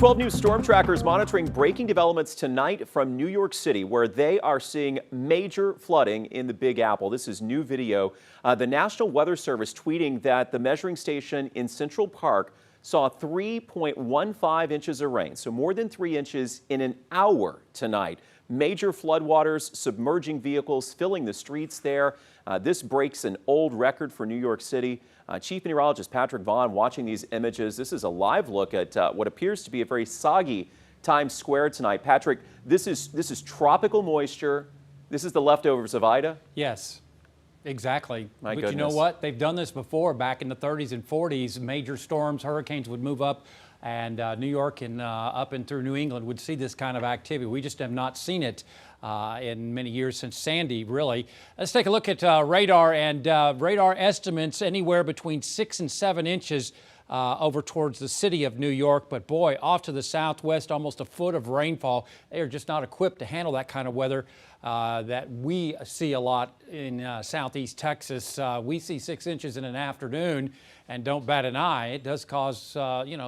12 News Storm Trackers monitoring breaking developments tonight from New York City, where they are seeing major flooding in the Big Apple. This is new video. The National Weather Service tweeting that the measuring station in Central Park saw 3.15 inches of rain, so more than 3 inches in an hour tonight. Major floodwaters submerging vehicles, filling the streets there. This breaks an old record for New York City. Chief Meteorologist Patrick Vaughn watching these images. This is a live look at what appears to be a very soggy Times Square tonight. Patrick, this is tropical moisture. This is the leftovers of Ida? Yes, exactly. My but goodness. You know what? They've done this before. Back in the 30s and 40s, major storms, hurricanes would move up, and New York and up and through New England would see this kind of activity. We just have not seen it in many years since Sandy, really. Let's take a look at radar, and radar estimates anywhere between 6 and 7 inches over towards the city of New York. But boy, off to the southwest, almost a foot of rainfall. They are just not equipped to handle that kind of weather that we see a lot in southeast Texas. We see 6 inches in an afternoon and don't bat an eye. It does cause,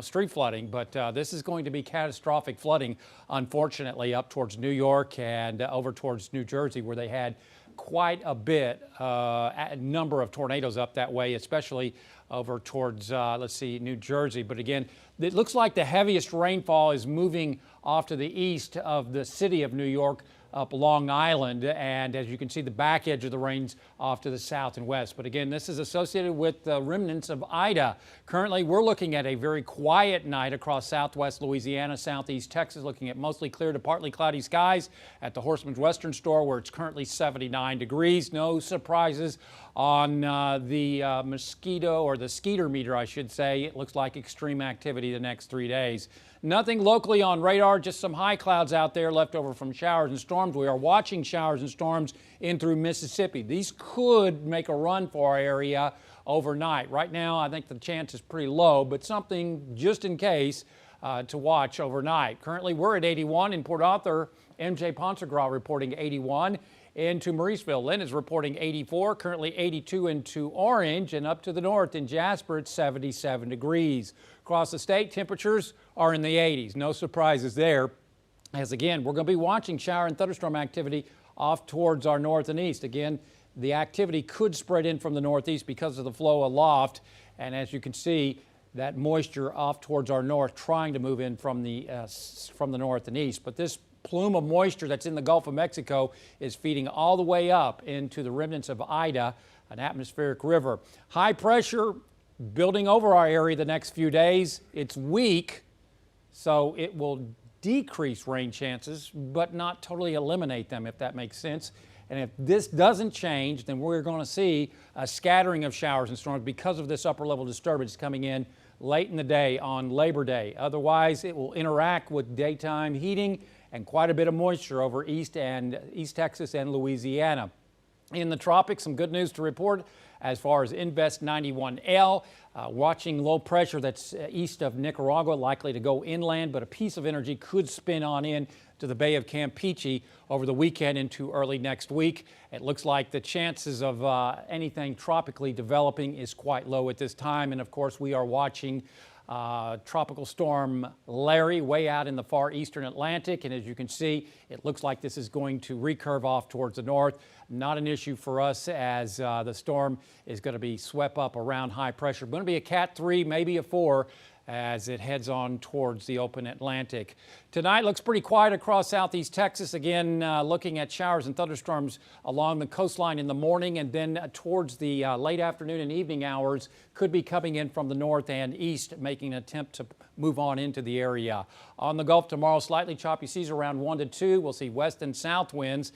street flooding, but this is going to be catastrophic flooding, unfortunately, up towards New York and over towards New Jersey, where they had quite a bit, a number of tornadoes up that way, especially over towards, New Jersey. But again, it looks like the heaviest rainfall is moving off to the east of the city of New York, up Long Island, and as you can see, the back edge of the rains off to the south and west. But again, this is associated with the remnants of Ida. Currently, we're looking at a very quiet night across southwest Louisiana, southeast Texas, looking at mostly clear to partly cloudy skies at the Horseman's Western Store, where it's currently 79 degrees. No surprises on the mosquito, or the skeeter meter, I should say. It looks like extreme activity the next 3 days. Nothing locally on radar, just some high clouds out there left over from showers and storms. We are watching showers and storms in through Mississippi. These could make a run for our area overnight. Right now, I think the chance is pretty low, but something just in case to watch overnight. Currently, we're at 81 in Port Arthur. MJ Ponsegra reporting 81. Into Mauriceville, Lynn is reporting 84, currently 82 into Orange, and up to the north in Jasper, it's 77 degrees. Across the state, temperatures are in the 80s. No surprises there, as again, we're going to be watching shower and thunderstorm activity off towards our north and east. Again, the activity could spread in from the northeast because of the flow aloft, and as you can see, that moisture off towards our north trying to move in from the north and east. But this plume of moisture that's in the Gulf of Mexico is feeding all the way up into the remnants of Ida, an atmospheric river. High pressure building over our area the next few days. It's weak, so it will decrease rain chances, but not totally eliminate them, if that makes sense. And if this doesn't change, then we're going to see a scattering of showers and storms because of this upper level disturbance coming in late in the day on Labor Day. Otherwise, it will interact with daytime heating and quite a bit of moisture over East Texas and Louisiana. In the tropics, some good news to report as far as Invest 91L. Watching low pressure that's east of Nicaragua, likely to go inland, but a piece of energy could spin on in to the Bay of Campeche over the weekend into early next week. It looks like the chances of anything tropically developing is quite low at this time. And of course, we are watching Tropical Storm Larry way out in the far eastern Atlantic, and as you can see, it looks like this is going to recurve off towards the north. Not an issue for us, as the storm is going to be swept up around high pressure. Going to be a Cat 3, maybe a 4, as it heads on towards the open Atlantic. Tonight looks pretty quiet across southeast Texas. Again, looking at showers and thunderstorms along the coastline in the morning, and then towards the late afternoon and evening hours could be coming in from the north and east, making an attempt to move on into the area. On the Gulf tomorrow, slightly choppy seas around 1 to 2. We'll see west and south winds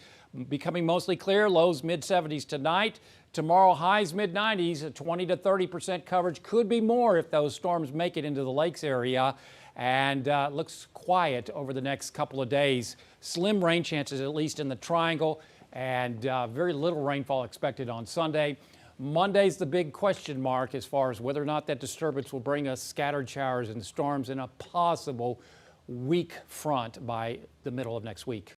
becoming mostly clear, lows mid-70s tonight. Tomorrow, highs mid-90s, 20 to 30% coverage. Could be more if those storms make it into the lakes area. And looks quiet over the next couple of days. Slim rain chances, at least in the triangle, and very little rainfall expected on Sunday. Monday's the big question mark as far as whether or not that disturbance will bring us scattered showers and storms in a possible weak front by the middle of next week.